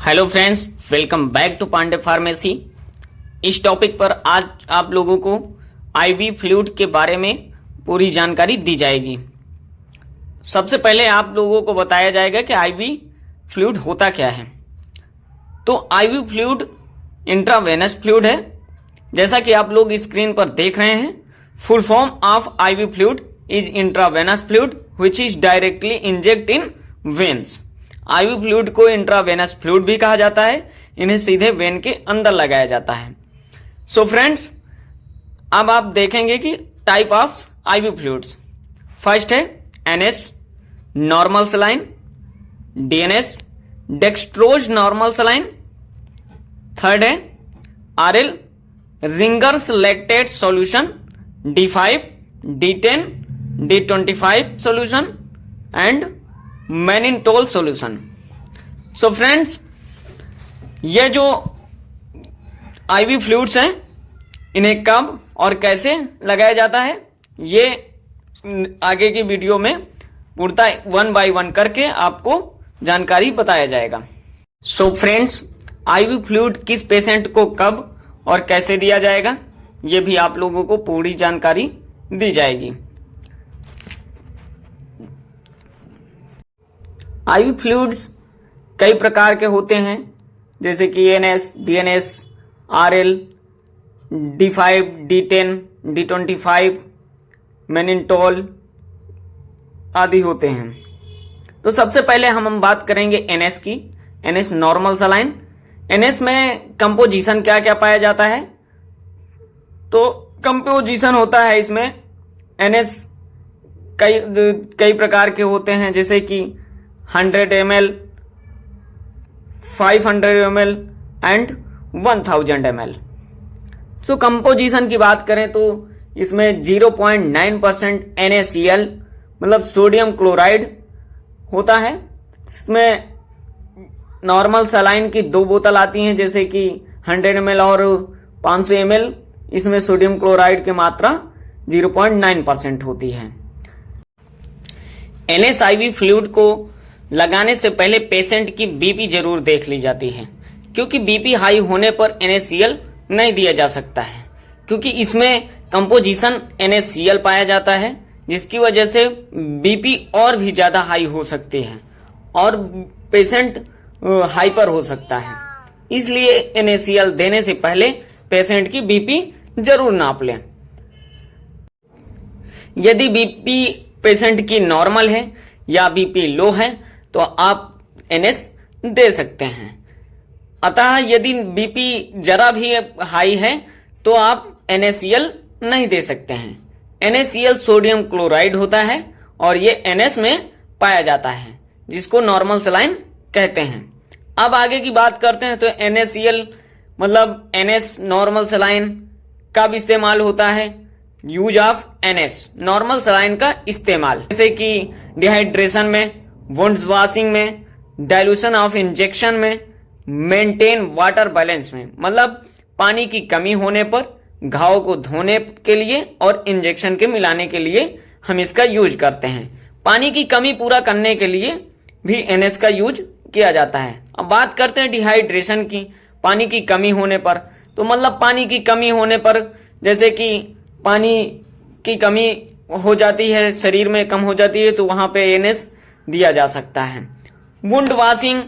Hello friends, welcome back to Pandey pharmacy. इस topic पर आज आप लोगों को आईवी फ्लूइड के बारे में पूरी जानकारी दी जाएगी। सबसे पहले आप लोगों को बताया जाएगा कि आईवी फ्लूइड होता क्या है। तो आईवी फ्लूइड इंट्रावेनस फ्लूइड है, जैसा कि आप लोग स्क्रीन पर देख रहे हैं। Full form of IV fluid is intravenous fluid which is directly inject in veins. IV fluid को इंट्रावेनस फ्लूइड भी कहा जाता है। इन्हें सीधे वेन के अंदर लगाया जाता है। सो फ्रेंड्स, अब आप देखेंगे कि type of IV fluids. First है NS normal saline, DNS dextrose normal saline. Third है RL Ringer's lactate solution, D5, D10, D25 solution and mannitol solution. So friends, ये जो आईवी फ्लूइड्स हैं इन्हें कब और कैसे लगाया जाता है ये आगे की वीडियो में पूर्णतः 1 बाय 1 करके आपको जानकारी बताया जाएगा। सो फ्रेंड्स, आईवी फ्लूइड किस पेशेंट को कब और कैसे दिया जाएगा ये भी आप लोगों को पूरी जानकारी दी जाएगी। आईवी फ्लूइड्स कई प्रकार के होते हैं, जैसे कि NS, DNS, RL, D5, D10, D25, मैनिनटोल आदि होते हैं। तो सबसे पहले हम बात करेंगे एनएस की। NS normal saline. एनएस में कंपोजिशन क्या क्या पाया जाता है? तो कंपोजिशन होता है इसमें एनएस कई प्रकार के होते हैं, जैसे कि 100 ml, 500 ml एंड 1000 ml। तो कंपोजिशन की बात करें तो इसमें 0.9% NaCl मतलब सोडियम क्लोराइड होता है। इसमें नॉर्मल सलाइन की 2 बोतल आती हैं, जैसे कि 100 ml और 500 ml। इसमें सोडियम क्लोराइड की मात्रा 0.9% होती है। NSIV फ्लूइड को लगाने से पहले पेशेंट की बीपी जरूर देख ली जाती है, क्योंकि बीपी हाई होने पर NaCl नहीं दिया जा सकता है, क्योंकि इसमें कंपोजिशन NaCl पाया जाता है, जिसकी वजह से बीपी और भी ज्यादा हाई हो सकती है और पेशेंट हाइपर हो सकता है। इसलिए NaCl देने से पहले पेशेंट की बीपी जरूर नाप लें। यदि बीपी पेशेंट की नॉर्मल है या बीपी लो है तो आप एनएस दे सकते हैं। अतः यदि बीपी जरा भी हाई है तो आप NaCl नहीं दे सकते हैं। NaCl सोडियम क्लोराइड होता है और ये एनएस में पाया जाता है, जिसको नॉर्मल सलाइन कहते हैं। अब आगे की बात करते हैं। तो NaCl मतलब एनएस नॉर्मल सलाइन कब इस्तेमाल होता है? Use of NS normal saline का इस्तेमाल, जैसे कि डिहाइड्रेशन में, वुंड्स वॉशिंग में, डाइल्यूशन ऑफ इंजेक्शन में, मेंटेन वाटर बैलेंस में, मतलब पानी की कमी होने पर, घाव को धोने के लिए और इंजेक्शन के मिलाने के लिए हम इसका यूज करते हैं। पानी की कमी पूरा करने के लिए भी एनएस का यूज किया जाता है। अब बात करते हैं डिहाइड्रेशन की। पानी की कमी होने पर, तो मतलब पानी की कमी होने पर, जैसे कि पानी की कमी हो जाती है, शरीर में कम हो जाती है, तो वहां पे एनएस दिया जा सकता है। वुंड वॉशिंग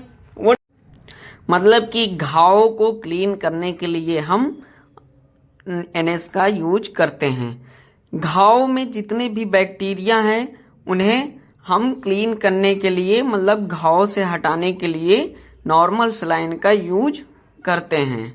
मतलब कि घाव को क्लीन करने के लिए हम एनएस का यूज करते हैं। घाव में जितने भी बैक्टीरिया हैं उन्हें हम क्लीन करने के लिए, मतलब घाव से हटाने के लिए नॉर्मल सलाइन का यूज करते हैं।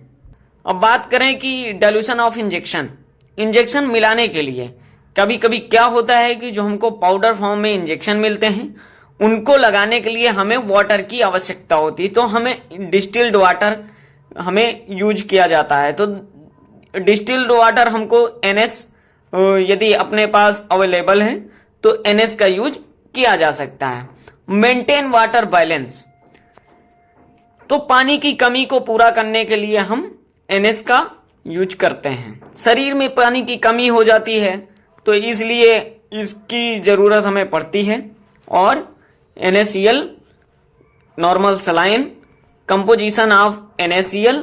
अब बात करें कि डाइल्यूशन ऑफ इंजेक्शन मिलाने के लिए कभी कभी क्या होता है कि जो हमको पाउडर फॉर्म में इंजेक्शन मिलते हैं उनको लगाने के लिए हमें वाटर की आवश्यकता होती है, तो हमें डिस्टिल्ड वाटर हमें यूज किया जाता है। तो डिस्टिल्ड वाटर हमको एनएस यदि अपने पास अवेलेबल है तो एनएस का यूज किया जा सकता है। मेंटेन वाटर बैलेंस, तो पानी की कमी को पूरा करने के लिए हम एनएस का यूज करते हैं। शरीर में पानी की कमी हो जाती है तो इसलिए इसकी जरूरत हमें पड़ती है और NaCl normal saline composition of NaCl,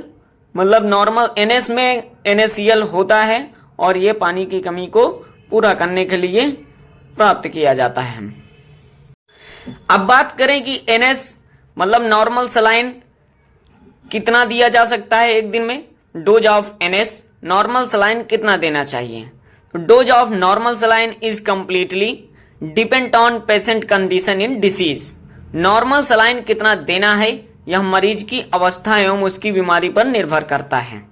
मतलब नॉर्मल NS में NaCl होता है और ये पानी की कमी को पूरा करने के लिए प्राप्त किया जाता है। अब बात करें कि NS मतलब नॉर्मल सलाइन कितना दिया जा सकता है एक दिन में। Dose of NS normal saline कितना देना चाहिए? तो dose of normal saline is completely depend on patient condition in disease. Normal saline कितना देना है यह मरीज की अवस्था एवं उसकी बीमारी पर निर्भर करता है।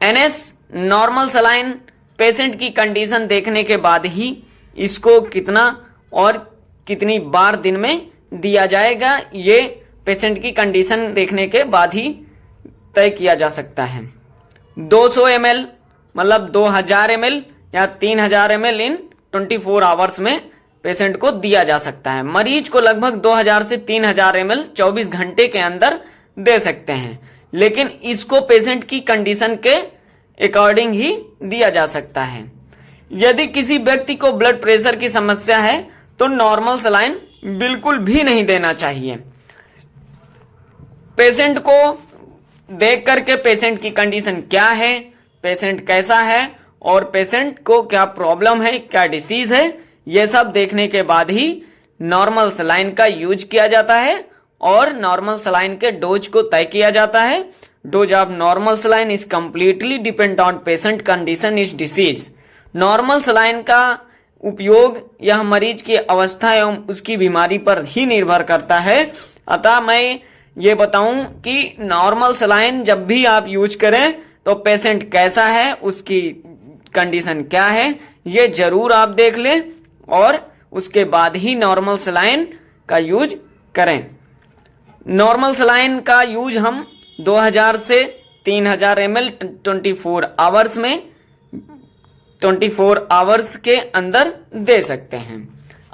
NS नॉर्मल सलाइन पेशेंट की कंडीशन देखने के बाद ही इसको कितना और कितनी बार दिन में दिया जाएगा, ये पेशेंट की कंडीशन देखने के बाद ही तय किया जा सकता है। 200 ml मतलब 2000 ml या 3000 ml इन 24 आवर्स में पेशेंट को दिया जा सकता है। मरीज को लगभग 2000 से 3000 ml 24 घंटे के अंदर दे सकते हैं, लेकिन इसको पेशेंट की कंडीशन के अकॉर्डिंग ही दिया जा सकता है। यदि किसी व्यक्ति को ब्लड प्रेशर की समस्या है तो नॉर्मल सलाइन बिल्कुल भी नहीं देना चाहिए। पेशेंट को देख करके पेशेंट की कंडीशन क्या है, पेशेंट कैसा है और पेशेंट को क्या प्रॉब्लम है, क्या डिसीज है, यह सब देखने के बाद ही नॉर्मल सलाइन का यूज किया जाता है और नॉर्मल सलाइन के डोज को तय किया जाता है। Dose of normal saline is completely depend on patient condition is disease. Normal saline का उपयोग यह मरीज की अवस्था एवं उसकी बीमारी पर ही निर्भर करता है। अतः मैं ये बताऊं कि नॉर्मल सलाइन जब भी आप यूज करें तो पेशेंट कैसा है, उसकी कंडीशन क्या है, ये जरूर आप देख लें और उसके बाद ही नॉर्मल सलाइन का यूज करें। नॉर्मल सलाइन का यूज हम 2000 से 3000 ml 24 आवर्स में 24 आवर्स के अंदर दे सकते हैं।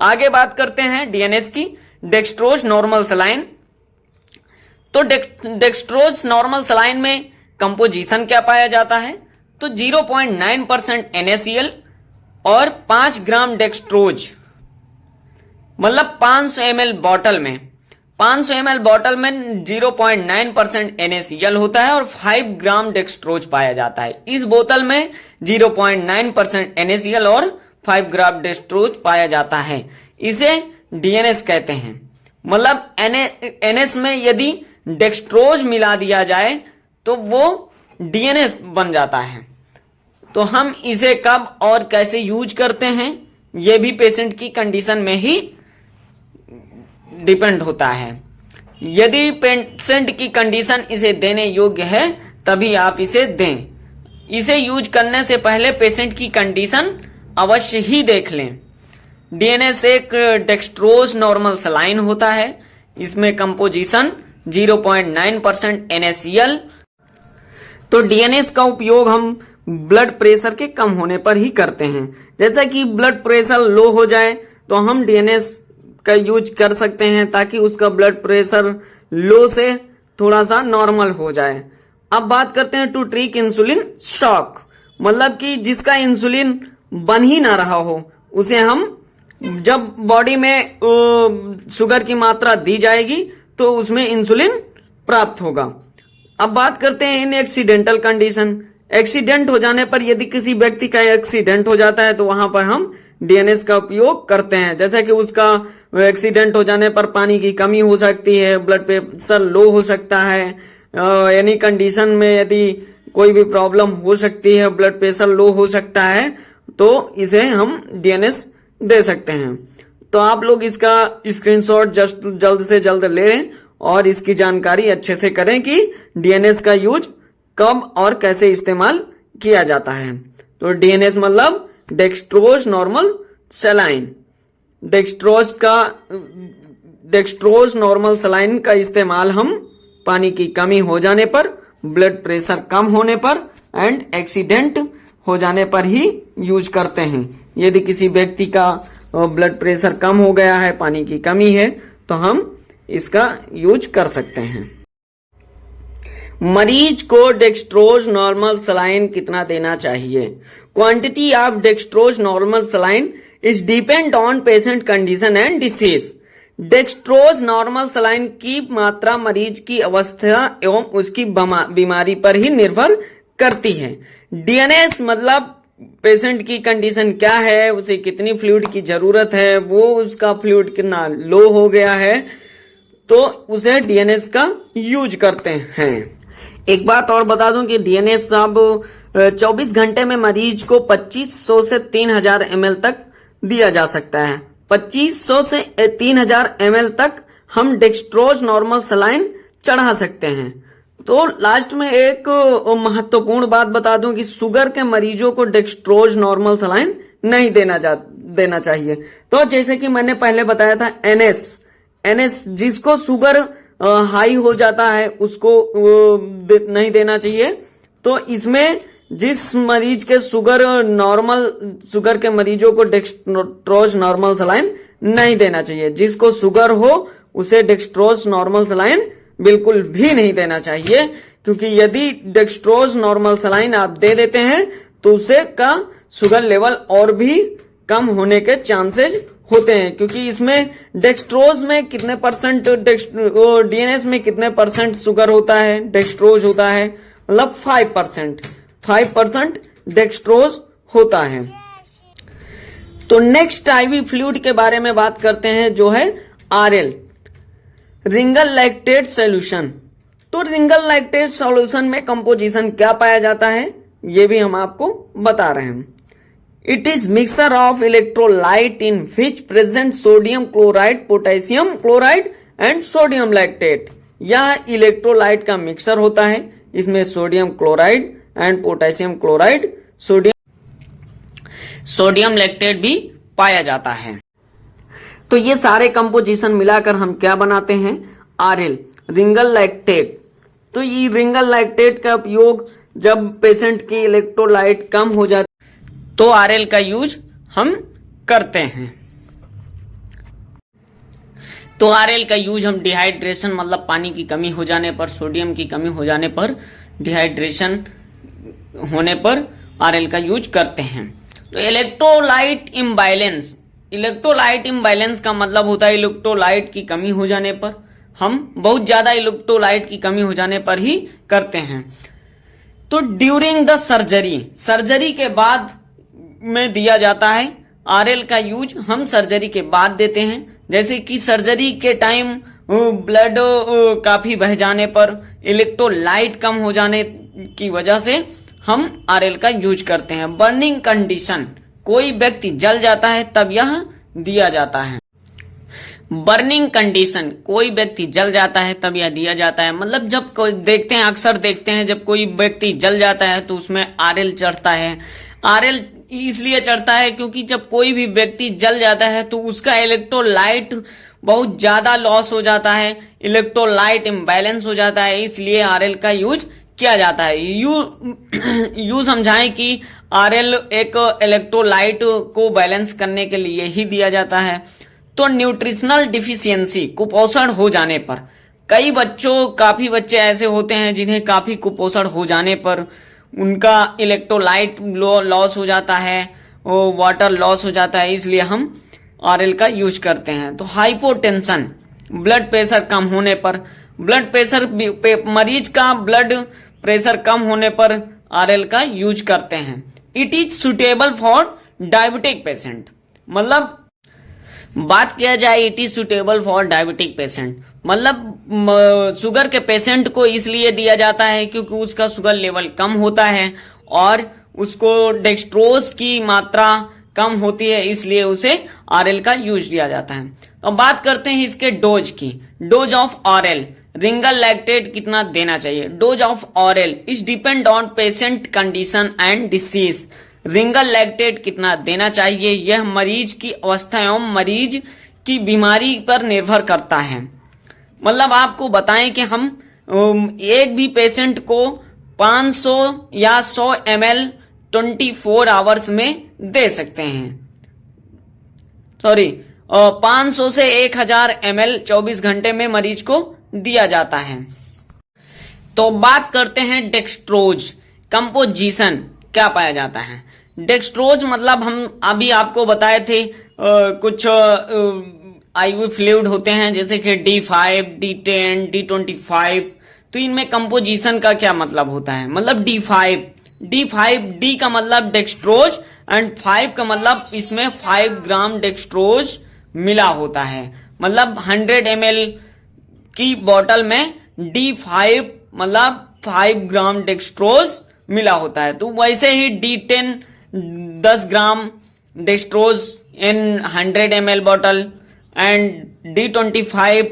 आगे बात करते हैं DNS की, डेक्सट्रोज नॉर्मल सलाइन। तो डेक्सट्रोज नॉर्मल सलाइन में कंपोजिशन क्या पाया जाता है? तो 0.9% NaCl और 5 ग्राम डेक्सट्रोज, मतलब 500 ml बॉटल में 0.9% NaCl होता है और 5 ग्राम डेक्सट्रोज पाया जाता है। इस बोतल में 0.9% NaCl और 5 ग्राम डेक्सट्रोज पाया जाता है। इसे DNS कहते हैं। मतलब NS में यदि डेक्सट्रोज मिला दिया जाए तो वो DNS बन जाता है। तो हम इसे कब और कैसे यूज करते हैं ये भी पेशेंट की कंडीशन में ही डिपेंड होता है। यदि पेशेंट की कंडीशन इसे देने योग्य है तभी आप इसे दें। इसे यूज करने से पहले पेशेंट की कंडीशन अवश्य ही देख लें। DNS एक डेक्सट्रोज नॉर्मल सलाइन होता है। इसमें कंपोजिशन 0.9% NaCl। तो DNS का उपयोग हम ब्लड प्रेशर के कम होने पर ही करते हैं। जैसा कि ब्लड प्रेशर लो हो जाए तो हम DNS का यूज कर सकते हैं ताकि उसका ब्लड प्रेशर लो से थोड़ा सा नॉर्मल हो जाए। अब बात करते हैं टू ट्रीट इंसुलिन शॉक, मतलब कि जिसका इंसुलिन बन ही ना रहा हो उसे हम जब बॉडी में शुगर की मात्रा दी जाएगी तो उसमें इंसुलिन प्राप्त होगा। अब बात करते हैं इन एक्सीडेंटल कंडीशन। एक्सीडेंट हो जाने पर यदि किसी व्यक्ति का एक्सीडेंट हो जाता है तो वहां पर हम DNS का उपयोग करते हैं। जैसा कि उसका एक्सीडेंट हो जाने पर पानी की कमी हो सकती है, ब्लड प्रेशर लो हो सकता है, यानी कंडीशन में यदि कोई भी प्रॉब्लम हो सकती है, ब्लड प्रेशर लो हो सकता है, तो इसे हम DNS दे सकते हैं। तो आप लोग इसका स्क्रीनशॉट जल्द से जल्द लें और इसकी जानकारी अच्छे से करें कि DNS का यूज कब और कैसे इस्तेमाल किया जाता है। तो DNS मतलब dextrose normal saline. Dextrose normal saline का इस्तेमाल हम पानी की कमी हो जाने पर, ब्लड प्रेशर कम होने पर एंड एक्सीडेंट हो जाने पर ही यूज करते हैं। यदि किसी व्यक्ति का ब्लड प्रेशर कम हो गया है, पानी की कमी है, तो हम इसका यूज कर सकते हैं। मरीज को डेक्सट्रोज नॉर्मल सलाइन कितना देना चाहिए? Quantity of dextrose normal saline is depend on patient condition and disease. Dextrose normal saline की मात्रा मरीज की अवस्था एवं उसकी बीमारी पर ही निर्भर करती है। डीएनएस मतलब पेशेंट की कंडीशन क्या है, उसे कितनी फ्लूइड की जरूरत है, वो उसका फ्लूइड कितना लो हो गया है, तो उसे डीएनएस का यूज करते हैं। एक बात और बता दूं कि डीएनएस अब 24 घंटे में मरीज को 2500 से 3000 ml तक दिया जा सकता है। 2500 से 3000 ml तक हम डेक्सट्रोज नॉर्मल सलाइन चढ़ा सकते हैं। तो लास्ट में एक महत्वपूर्ण बात बता दूं कि शुगर के मरीजों को डेक्सट्रोज नॉर्मल सलाइन नहीं देना चाहिए। तो जैसे कि मैंने पहले बताया था, एनएस जिसको शुगर हाई हो जाता है उसको नहीं देना चाहिए। तो इसमें जिस मरीज के शुगर के मरीजों को डेक्सट्रोज नॉर्मल सलाइन नहीं देना चाहिए। जिसको शुगर हो उसे डेक्सट्रोज नॉर्मल सलाइन बिल्कुल भी नहीं देना चाहिए, क्योंकि यदि डेक्सट्रोज नॉर्मल सलाइन आप दे देते हैं तो उसे का शुगर लेवल और भी कम होने के चांसेस होते हैं। क्योंकि इसमें डेक्सट्रोज में कितने परसेंट, डीएनएस में कितने परसेंट शुगर होता है, डेक्सट्रोज होता है, मतलब 5% डेक्सट्रोज होता है। तो नेक्स्ट आईवी फ्लूइड के बारे में बात करते हैं, जो है आरएल, रिंगल लैक्टेट सॉल्यूशन। तो रिंगल लैक्टेट सॉल्यूशन में कंपोजिशन क्या पाया जाता है, ये भी हम आपको बता रहे हैं। It is mixer of electrolyte in which present sodium chloride, potassium chloride and sodium lactate. यह इलेक्ट्रोलाइट का मिक्सर होता है। इसमें sodium chloride and potassium chloride, sodium lactate भी पाया जाता है। तो ये सारे कंपोजिशन मिलाकर हम क्या बनाते हैं, आरएल, रिंगल लैक्टेट। तो ये रिंगल लैक्टेट का उपयोग जब पेशेंट की इलेक्ट्रोलाइट कम हो जाती तो आरएल का यूज हम करते हैं। तो आरएल का यूज हम डिहाइड्रेशन मतलब पानी की कमी हो जाने पर, सोडियम की कमी हो जाने पर, डिहाइड्रेशन होने पर आरएल का यूज करते हैं। तो इलेक्ट्रोलाइट इम्बैलेंस, इलेक्ट्रोलाइट इम्बैलेंस का मतलब होता है इलेक्ट्रोलाइट की कमी हो जाने पर, हम बहुत ज्यादा इलेक्ट्रोलाइट की कमी हो जाने पर ही करते हैं। तो ड्यूरिंग द सर्जरी, सर्जरी के बाद में दिया जाता है। आरएल का यूज हम सर्जरी के बाद देते हैं। जैसे कि सर्जरी के टाइम ब्लड काफी बह जाने पर, इलेक्ट्रोलाइट कम हो जाने की वजह से हम आरएल का यूज करते हैं। बर्निंग कंडीशन, कोई व्यक्ति जल जाता है तब यह दिया जाता है। बर्निंग कंडीशन, कोई व्यक्ति जल जाता है तब यह दिया जाता है। मतलब जब कोई देखते हैं, अक्सर देखते हैं, जब कोई व्यक्ति जल जाता है तो उसमें आरएल चढ़ता है। आरएल इसलिए चढ़ता है क्योंकि जब कोई भी व्यक्ति जल जाता है तो उसका इलेक्ट्रोलाइट बहुत ज्यादा लॉस हो जाता है, इलेक्ट्रोलाइट इम्बैलेंस हो जाता है, इसलिए आरएल का यूज किया जाता है। यू समझाएं कि आरएल एक इलेक्ट्रोलाइट को बैलेंस करने के लिए ही दिया जाता है। तो न्यूट्रिशनल डिफिशियंसी, कुपोषण हो जाने पर, काफी बच्चे ऐसे होते हैं जिन्हें काफी कुपोषण हो जाने पर उनका इलेक्ट्रोलाइट लॉस हो जाता है, वाटर लॉस हो जाता है, इसलिए हम आरएल का यूज करते हैं। तो हाइपोटेंशन, ब्लड प्रेशर कम होने पर, मरीज का ब्लड प्रेशर कम होने पर आरएल का यूज करते हैं। It is suitable for diabetic patient, मतलब बात किया जाए it is suitable for diabetic patient, मतलब शुगर के पेशेंट को इसलिए दिया जाता है क्योंकि उसका शुगर लेवल कम होता है और उसको डेक्सट्रोज की मात्रा कम होती है, इसलिए उसे आरएल का यूज दिया जाता है। अब बात करते हैं इसके डोज की। Dose of RL, Ringer lactate कितना देना चाहिए। Dose of RL is depend on patient condition and disease. Ringer lactate कितना देना चाहिए यह मरीज की अवस्था एवं मरीज की बीमारी पर निर्भर करता है। मतलब आपको बताएं कि हम एक भी पेशेंट को 500 या 100 ml 24 आवर्स में दे सकते हैं। 500 से 1000 ml 24 घंटे में मरीज को दिया जाता है। तो बात करते हैं डेक्सट्रोज कंपोजिशन क्या पाया जाता है। डेक्सट्रोज मतलब हम अभी आपको बताए थे कुछ आईवी फ्लूइड होते हैं जैसे कि D5, D10, D25, तो इनमें कंपोजिशन का क्या मतलब होता है? मतलब D5 का मतलब डेक्सट्रोज एंड 5 का मतलब इसमें 5 ग्राम डेक्सट्रोज मिला होता है। मतलब 100 ml की बोतल में D5 मतलब 5 ग्राम डेक्सट्रोज मिला होता है। तो वैसे ही D10 10 gram dextrose in 100 ml bottle and D25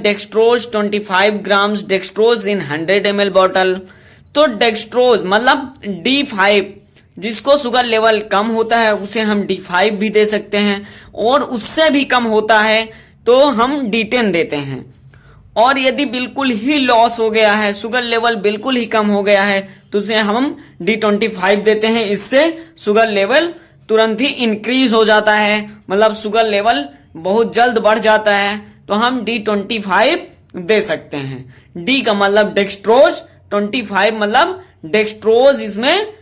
dextrose 25 grams dextrose in 100 ml bottle. तो डेक्सट्रोज मतलब D5 जिसको शुगर लेवल कम होता है उसे हम D5 भी दे सकते हैं, और उससे भी कम होता है तो हम D10 देते हैं। और यदि बिल्कुल ही लॉस हो गया है, शुगर लेवल बिल्कुल ही कम हो गया है, तो उसे हम D25 देते हैं। इससे शुगर लेवल तुरंत ही इंक्रीज हो जाता है, मतलब शुगर लेवल बहुत जल्द बढ़ जाता है, तो हम D25 दे सकते हैं। D का मतलब डेक्सट्रोज, 25 मतलब डेक्सट्रोज इसमें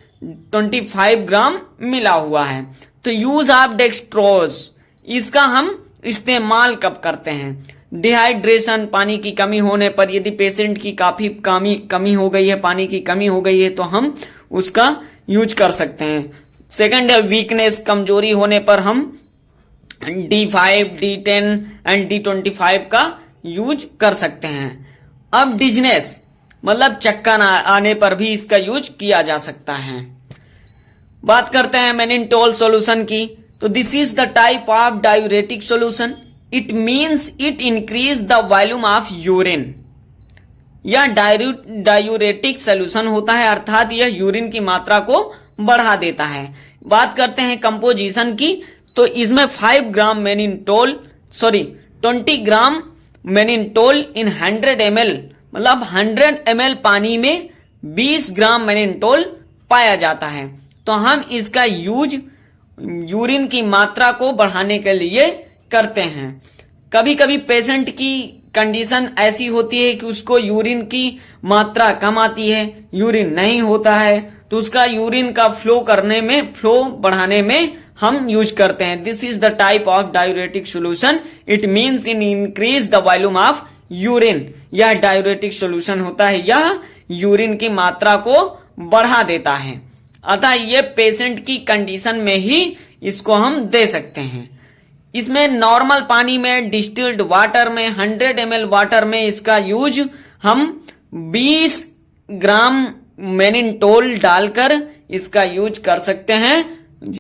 25 ग्राम मिला हुआ है। तो यूज ऑफ डेक्सट्रोज, इसका हम इस्तेमाल कब करते हैं? डिहाइड्रेशन, पानी की कमी होने पर, यदि पेशेंट की काफी कमी हो गई है, पानी की कमी हो गई है, तो हम उसका यूज कर सकते हैं। सेकंड है वीकनेस, कमजोरी होने पर हम D5, D10 एंड D25 का यूज कर सकते हैं। अब डिजनेस मतलब चक्कर आने पर भी इसका यूज किया जा सकता है। बात करते हैं मैनिनटोल सॉल्यूशन की। तो this is the type of diuretic solution, it means it increase the volume of urine. यह डायूरेटिक सॉल्यूशन होता है, अर्थात यह यूरिन की मात्रा को बढ़ा देता है। बात करते हैं कंपोजिशन की, तो इसमें 5 ग्राम मैनिनटोल 20 ग्राम मैनिनटोल इन 100 ml, मतलब 100 ml पानी में 20 ग्राम मैनिनटोल पाया जाता है। तो हम इसका यूज यूरिन की मात्रा को बढ़ाने के लिए करते हैं। कभी कभी पेशेंट की कंडीशन ऐसी होती है कि उसको यूरिन की मात्रा कम आती है, यूरिन नहीं होता है, तो उसका यूरिन का फ्लो बढ़ाने में हम यूज करते हैं। This is the type of diuretic solution, it means in increase the volume of urine. यह डायूरेटिक सॉल्यूशन होता है, यह यूरिन की मात्रा को बढ़ा देता है। अतः ये पेशेंट की कंडीशन में ही इसको हम दे सकते हैं। इसमें नॉर्मल पानी में, डिस्टिल्ड वाटर में, 100 ml वाटर में इसका यूज हम 20 ग्राम मैनिनटोल डालकर इसका यूज कर सकते हैं